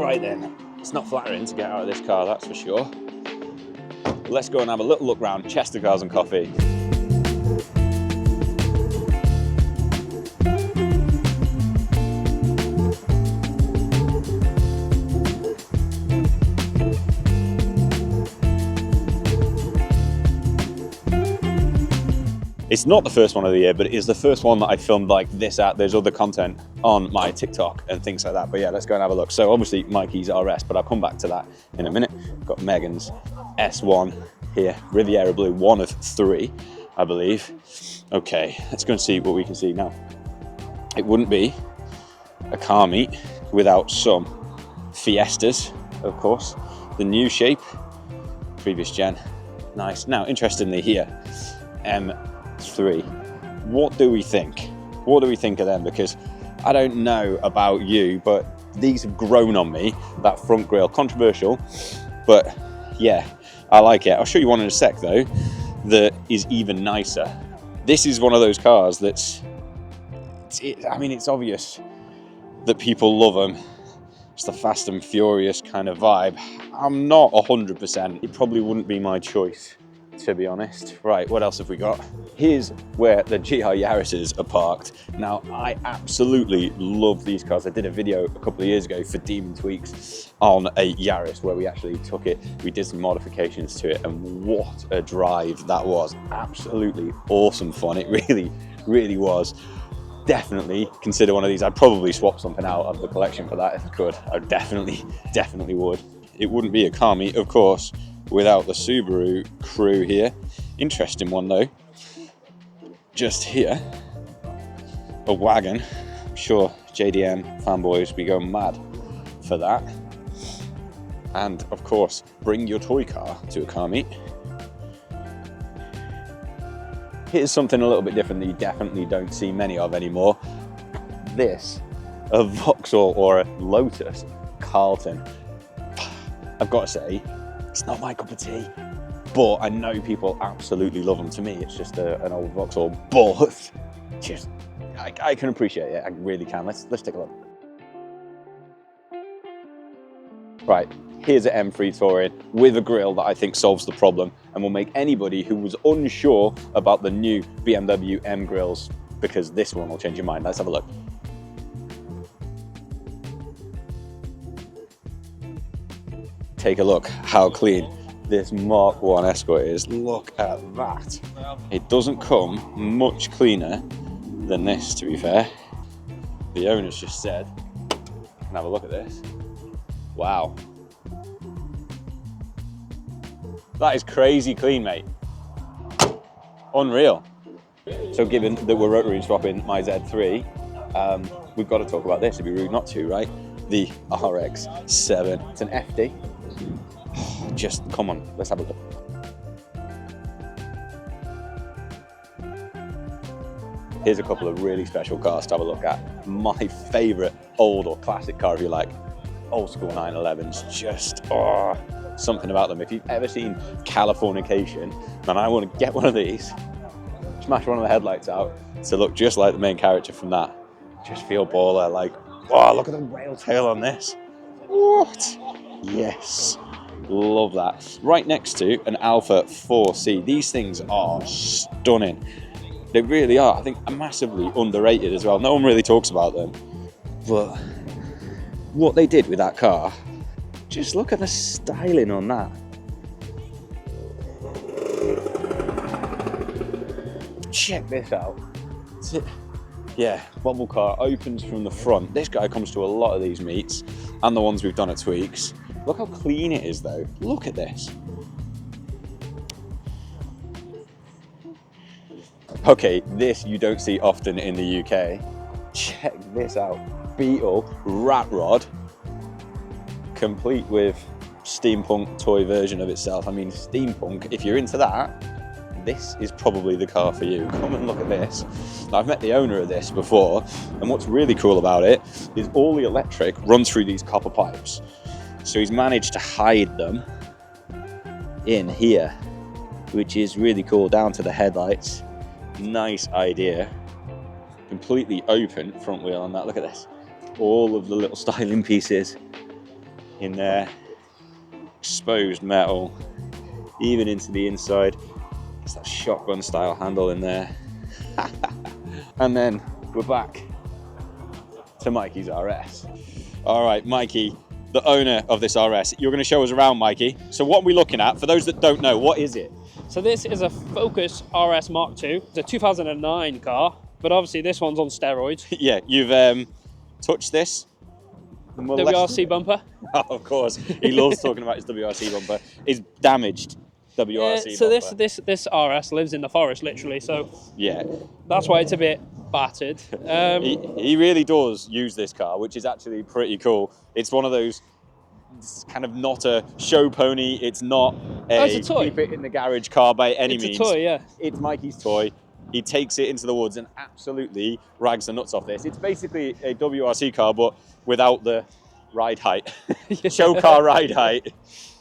Right then, it's not flattering to get out of this car, that's for sure. Let's go and have a little look round Chester Cars and Coffee. It's not the first one of the year, but it is the first one that I filmed like this at. There's other content on my TikTok and things like that. But yeah, let's go and have a look. So obviously Mikey's RS, but I'll come back to that in a minute. Got Megan's S1 here, Riviera Blue, one of 3, I believe. Okay, let's go and see what we can see now. It wouldn't be a car meet without some Fiestas, of course. The new shape, previous gen, nice. Now, interestingly here, M3. What do we think? What do we think of them? Because I don't know about you, but these have grown on me. That front grille, controversial, but yeah, I like it. I'll show you one in a sec though, that is even nicer. This is one of those cars that's, I mean, it's obvious that people love them. It's the Fast and Furious kind of vibe. I'm not 100%. It probably wouldn't be my choice, to be honest. Right, what else have we got? Here's where the GR Yaris's are parked. Now, I absolutely love these cars. I did a video a couple of years ago for Demon Tweaks on a Yaris where we actually took it, we did some modifications to it, and what a drive that was. Absolutely awesome fun. It really, really was. Definitely consider one of these. I'd probably swap something out of the collection for that if I could. I definitely would. It wouldn't be a car meet, of course, without the Subaru crew here. Interesting one though. Just here, a wagon. I'm sure JDM fanboys be going mad for that. And of course, bring your toy car to a car meet. Here's something a little bit different that you definitely don't see many of anymore. This, a Vauxhall or a Lotus Carlton. I've got to say, it's not my cup of tea, but I know people absolutely love them. To me, it's just an old Vauxhall, but just, I can appreciate it. I really can. Let's take a look. Right, here's an M3 Touring with a grille that I think solves the problem and will make anybody who was unsure about the new BMW M grills, because this one will change your mind. Let's have a look. Take a look how clean this Mark 1 Escort is. Look at that. It doesn't come much cleaner than this, to be fair. The owner's just said, can have a look at this. Wow. That is crazy clean, mate. Unreal. So given that we're rotary swapping my Z3, we've got to talk about this. It'd be rude not to, right? The RX7. It's an FD. Just come on, let's have a look. Here's a couple of really special cars to have a look at. My favorite old or classic car, if you like, old school 911s. Just something about them. If you've ever seen Californication, then I want to get one of these, smash one of the headlights out to look just like the main character from that. Just feel baller. Like, oh, look at the rail tail on this. What? Yes. Love that. Right next to an Alpha 4C. These things are stunning. They really are. I think massively underrated as well. No one really talks about them. But what they did with that car, just look at the styling on that. Check this out. Yeah, bubble car opens from the front. This guy comes to a lot of these meets and the ones we've done at Tweaks. Look how clean it is though. Look at this. Okay, this you don't see often in the UK. Check this out. Beetle Rat Rod, complete with steampunk toy version of itself. I mean, steampunk, if you're into that, this is probably the car for you. Come and look at this. Now, I've met the owner of this before, and what's really cool about it is all the electric runs through these copper pipes. So he's managed to hide them in here, which is really cool, down to the headlights. Nice idea. Completely open front wheel on that. Look at this. All of the little styling pieces in there. Exposed metal, even into the inside. It's that shotgun style handle in there. And then we're back to Mikey's RS. All right, Mikey, the owner of this RS, you're going to show us around, Mikey. So what are we looking at? For those that don't know, what is it? So this is a Focus RS Mark II. It's a 2009 car, but obviously this one's on steroids. Yeah, you've touched this. WRC bumper. Oh, of course, he loves talking about his WRC bumper. It's damaged WRC so bumper. this RS lives in the forest, literally. So yeah, that's why it's a bit battered. He really does use this car, which is actually pretty cool. It's one of those, it's kind of not a show pony. It's not it's a toy. Keep it in the garage car by any means. It's a toy, yeah. It's Mikey's toy. He takes it into the woods and absolutely rags the nuts off this. It's basically a WRC car, but without the ride height, show car ride height,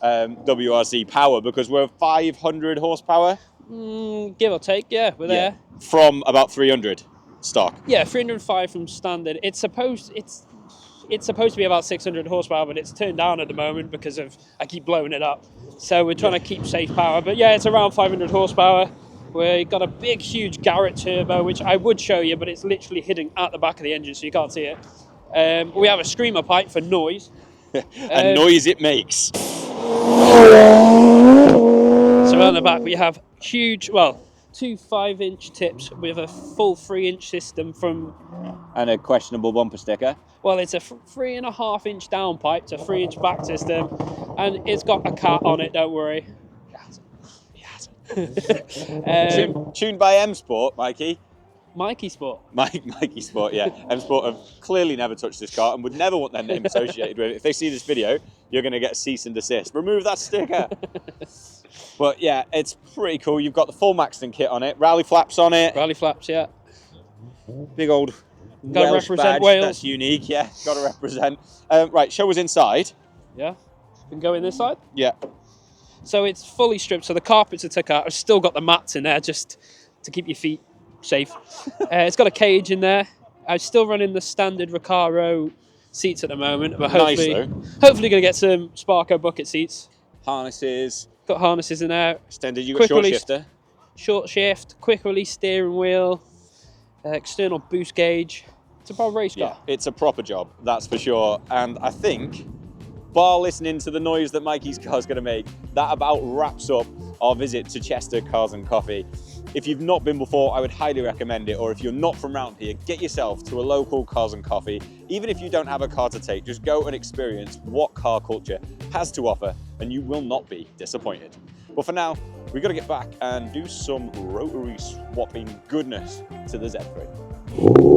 WRC power, because we're 500 horsepower. Give or take, yeah, we're there. From about 300 stock. Yeah, 305 from standard. It's supposed to be about 600 horsepower, but it's turned down at the moment because I keep blowing it up. So we're trying to keep safe power. But yeah, it's around 500 horsepower. We've got a big, huge Garrett turbo, which I would show you, but it's literally hidden at the back of the engine, so you can't see it. We have a screamer pipe for noise. And noise it makes. So on the back we have huge, two 5-inch tips with a full 3-inch system and a questionable bumper sticker. Well, it's a 3.5-inch downpipe to 3-inch back system, and it's got a cat on it, don't worry. Tuned by M Sport, Mikey. Mikey Sport. Mikey Sport, yeah. M Sport have clearly never touched this car and would never want their name associated with it. If they see this video, you're going to get cease and desist. Remove that sticker. But yeah, it's pretty cool. You've got the full Maxton kit on it, rally flaps on it. Rally flaps, yeah. Big old Gotta Welsh represent badge. Wales. That's unique, yeah. Got to represent. Right, show us inside. Yeah. We can go in this side. Yeah. So it's fully stripped, so the carpets are took out. I've still got the mats in there just to keep your feet safe. It's got a cage in there. I'm still running the standard Recaro seats at the moment, but hopefully going to get some Sparco bucket seats. Harnesses. Got harnesses in there. Extended, you got short shifter. Short shift, quick release steering wheel, external boost gauge. It's a proper race car. Yeah, it's a proper job, that's for sure. And I think, bar listening to the noise that Mikey's car's going to make, that about wraps up our visit to Chester Cars and Coffee. If you've not been before, I would highly recommend it, or if you're not from around here, get yourself to a local Cars and Coffee. Even if you don't have a car to take, just go and experience what car culture has to offer, and you will not be disappointed. But for now, we've got to get back and do some rotary swapping goodness to the Z3.